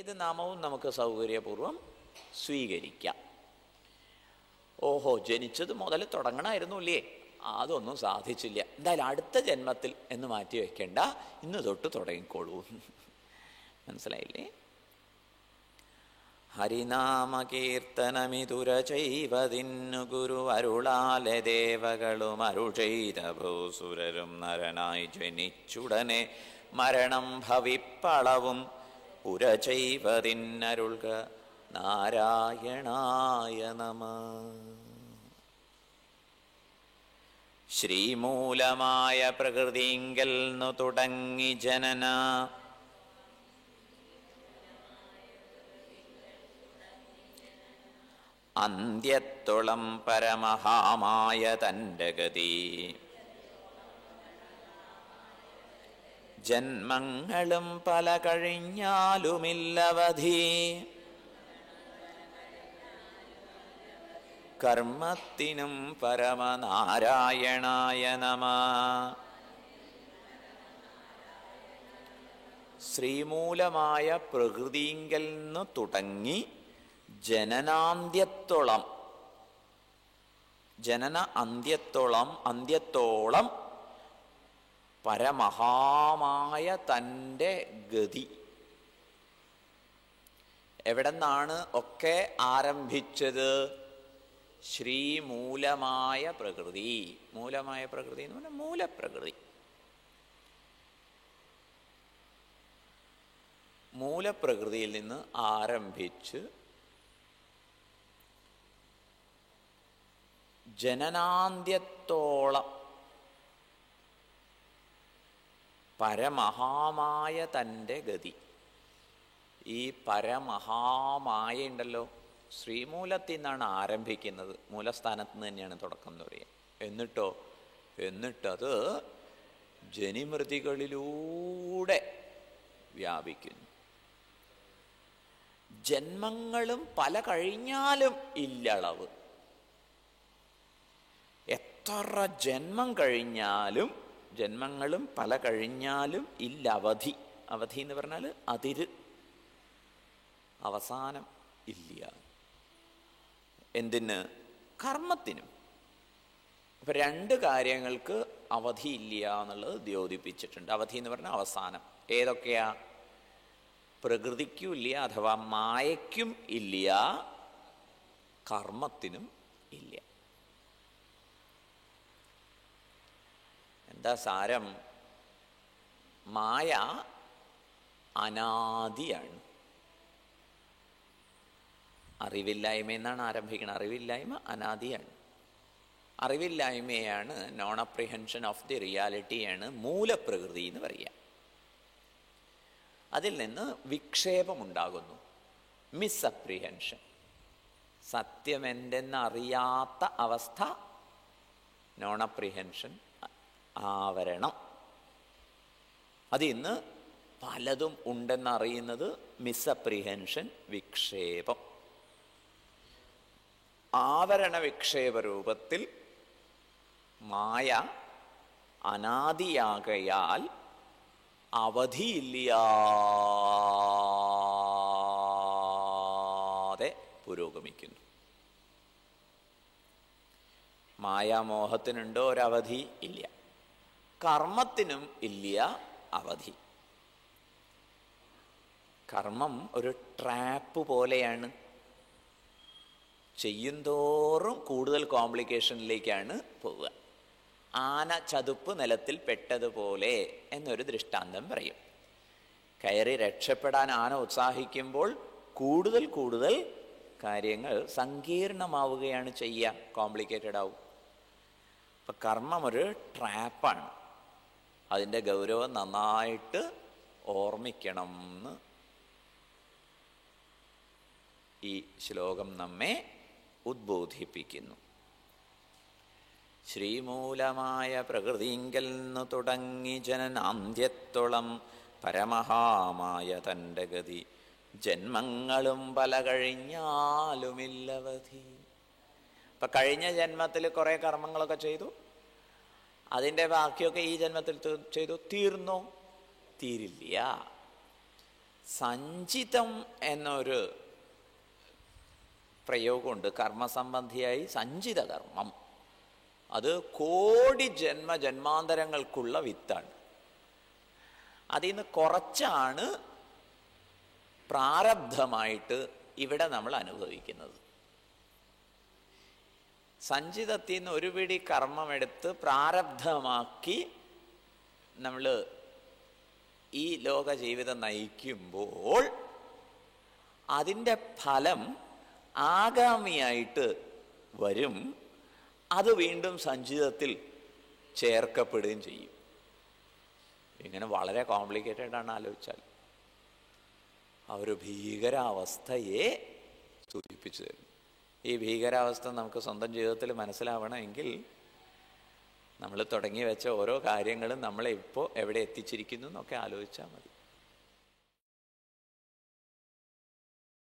ഏത് നാമവും നമുക്ക് സൗകര്യപൂർവം സ്വീകരിക്കാം. ഓഹോ, ജനിച്ചത് മുതൽ തുടങ്ങണമായിരുന്നു അല്ലേ, അതൊന്നും സാധിച്ചില്ല, എന്തായാലും അടുത്ത ജന്മത്തിൽ എന്ന് മാറ്റി വയ്ക്കേണ്ട, ഇന്ന് തൊട്ട് തുടങ്ങിക്കോളൂ. മനസ്സിലായില്ലേ? ഹരിനാമകീർത്തനമിതുര ചെയ്വതിന്നു ഗുരുവരുളാലെ ദേവകളും അരുചെയ്ത ഭൂസുരരും നരനായി ജനിച്ചുടനെ മരണം ഭവിപ്പളവും ഉര ചെയ്വതിന്നരുൾക നാരായണായ നമ. ശ്രീമൂലമായ പ്രകൃതിങ്കൽന്നു തുടങ്ങി ജനന അന്ത്യത്തോളം പരമഹാമായ തൻ്റെ ഗതി. ജന്മങ്ങളും പല കഴിഞ്ഞാലുമില്ലവധി കർമ്മത്തിനും പരമനാരായണായ നമ. ശ്രീമൂലമായ പ്രകൃതിങ്കൽ നിന്ന് തുടങ്ങി ജനനാന്ത്യത്തോളം, ജനന അന്ത്യത്തോളം പരമഹാമായ തൻ്റെ ഗതി. എവിടെ നിന്നാണ് ഒക്കെ ആരംഭിച്ചത്? ശ്രീമൂലമായ പ്രകൃതി. മൂലമായ പ്രകൃതി എന്ന് പറഞ്ഞാൽ മൂലപ്രകൃതി. മൂലപ്രകൃതിയിൽ നിന്ന് ആരംഭിച്ച് ജനനാന്ത്യത്തോളം പരമഹാമായ തൻ്റെ ഗതി. ഈ പരമഹാമായ ഉണ്ടല്ലോ, ശ്രീമൂലത്തിൽ നിന്നാണ് ആരംഭിക്കുന്നത്, മൂലസ്ഥാനത്ത് നിന്ന് തന്നെയാണ് തുടക്കം എന്ന് പറയുക. എന്നിട്ടത് ജനിമൃതികളിലൂടെ വ്യാപിക്കുന്നു. ജന്മങ്ങളും പല കഴിഞ്ഞാലും ഇല്ലളവ്. എത്ര ജന്മം കഴിഞ്ഞാലും, ജന്മങ്ങളും പല കഴിഞ്ഞാലും ഇല്ലവധി. അവധി എന്ന് പറഞ്ഞാൽ അതിര്, അവസാനം ഇല്ല. എന്തിന്? കർമ്മത്തിനും. അപ്പം രണ്ട് കാര്യങ്ങൾക്ക് അവധി ഇല്ല എന്നുള്ളത് ദ്യോതിപ്പിച്ചിട്ടുണ്ട്. അവധി എന്ന് പറഞ്ഞാൽ അവസാനം. ഏതൊക്കെയാ? പ്രകൃതിക്കും ഇല്ല, അഥവാ മായയ്ക്കും ഇല്ല, കർമ്മത്തിനും ഇല്ല. എന്താ സാരം? മായ അനാദിയാണ്. അറിവില്ലായ്മയെന്നാണ് ആരംഭിക്കുന്നത്. അറിവില്ലായ്മ അനാദിയാണ്. അറിവില്ലായ്മയാണ്, നോൺ അപ്രിഹെൻഷൻ ഓഫ് ദി റിയാലിറ്റിയാണ് മൂലപ്രകൃതി എന്ന് പറയുക. അതിൽ നിന്ന് വിക്ഷേപമുണ്ടാകുന്നു, മിസ്അപ്രിഹെൻഷൻ. സത്യം എന്തെന്നറിയാത്ത അവസ്ഥ നോൺ അപ്രിഹെൻഷൻ, ആവരണം. അതിന്ന് പലതും ഉണ്ടെന്നറിയുന്നത് മിസ്അപ്രിഹെൻഷൻ, വിക്ഷേപം. ആവരണ വിക്ഷേപ രൂപത്തിൽ മായ അനാദിയാകയാൽ അവധിയില്ലാതെ പുരോഗമിക്കുന്നു. മായാമോഹത്തിനുണ്ടോ ഒരവധി? ഇല്ല. കർമ്മത്തിനും ഇല്ല അവധി. കർമ്മം ഒരു ട്രാപ്പ് പോലെയാണ്. ചെയ്യുന്തോറും കൂടുതൽ കോംപ്ലിക്കേഷനിലേക്കാണ് പോവുക. ആന ചതുപ്പ് നിലത്തിൽ പെട്ടതുപോലെ എന്നൊരു ദൃഷ്ടാന്തം പറയും. കയറി രക്ഷപ്പെടാൻ ആന ഉത്സാഹിക്കുമ്പോൾ കൂടുതൽ കൂടുതൽ കാര്യങ്ങൾ സങ്കീർണമാവുകയാണ് ചെയ്യുക, കോംപ്ലിക്കേറ്റഡ് ആവും. അപ്പം കർമ്മം ഒരു ട്രാപ്പാണ്. അതിൻ്റെ ഗൗരവം നന്നായിട്ട് ഓർമ്മിക്കണം എന്ന് ഈ ശ്ലോകം നമ്മെ ഉദ്ബോധിപ്പിക്കുന്നു. ശ്രീമൂലമായ പ്രകൃതിങ്കൽ നിന്ന് തുടങ്ങി ജനനാന്ത്യത്തോളം പരമഹാമായ തൻ്റെ ഗതി. ജന്മങ്ങളും പല കഴിഞ്ഞാലുമില്ലവധി. അപ്പം കഴിഞ്ഞ ജന്മത്തിൽ കുറേ കർമ്മങ്ങളൊക്കെ ചെയ്തു, അതിൻ്റെ ബാക്കിയൊക്കെ ഈ ജന്മത്തിൽ ചെയ്തു. തീർന്നോ? തീരില്ല. സഞ്ചിതം എന്നൊരു പ്രയോഗമുണ്ട് കർമ്മസംബന്ധിയായി. സഞ്ചിത കർമ്മം അത് കോടി ജന്മാന്തരങ്ങൾക്കുള്ള വിത്താണ്. അതിൽ നിന്ന് കുറച്ചാണ് പ്രാരബ്ധമായിട്ട് ഇവിടെ നമ്മൾ അനുഭവിക്കുന്നത്. സഞ്ചിതത്തിൽ നിന്ന് ഒരു പിടി കർമ്മമെടുത്ത് പ്രാരബ്ധമാക്കി നമ്മൾ ഈ ലോക ജീവിതം നയിക്കുമ്പോൾ അതിൻ്റെ ഫലം ആഗാമിയായിട്ട് വരും. അത് വീണ്ടും സഞ്ചിതത്തിൽ ചേർക്കപ്പെടുകയും ചെയ്യും. ഇങ്ങനെ വളരെ കോംപ്ലിക്കേറ്റഡ് ആണ് ആലോചിച്ചാൽ. ആ ഒരു ഭീകരാവസ്ഥയെ സൂചിപ്പിച്ചു തരും. ഈ ഭീകരാവസ്ഥ നമുക്ക് സ്വന്തം ജീവിതത്തിൽ മനസ്സിലാവണമെങ്കിൽ നമ്മൾ തുടങ്ങി വെച്ച ഓരോ കാര്യങ്ങളും നമ്മളെ ഇപ്പോൾ എവിടെ എത്തിച്ചിരിക്കുന്നു എന്നൊക്കെ ആലോചിച്ചാൽ മതി.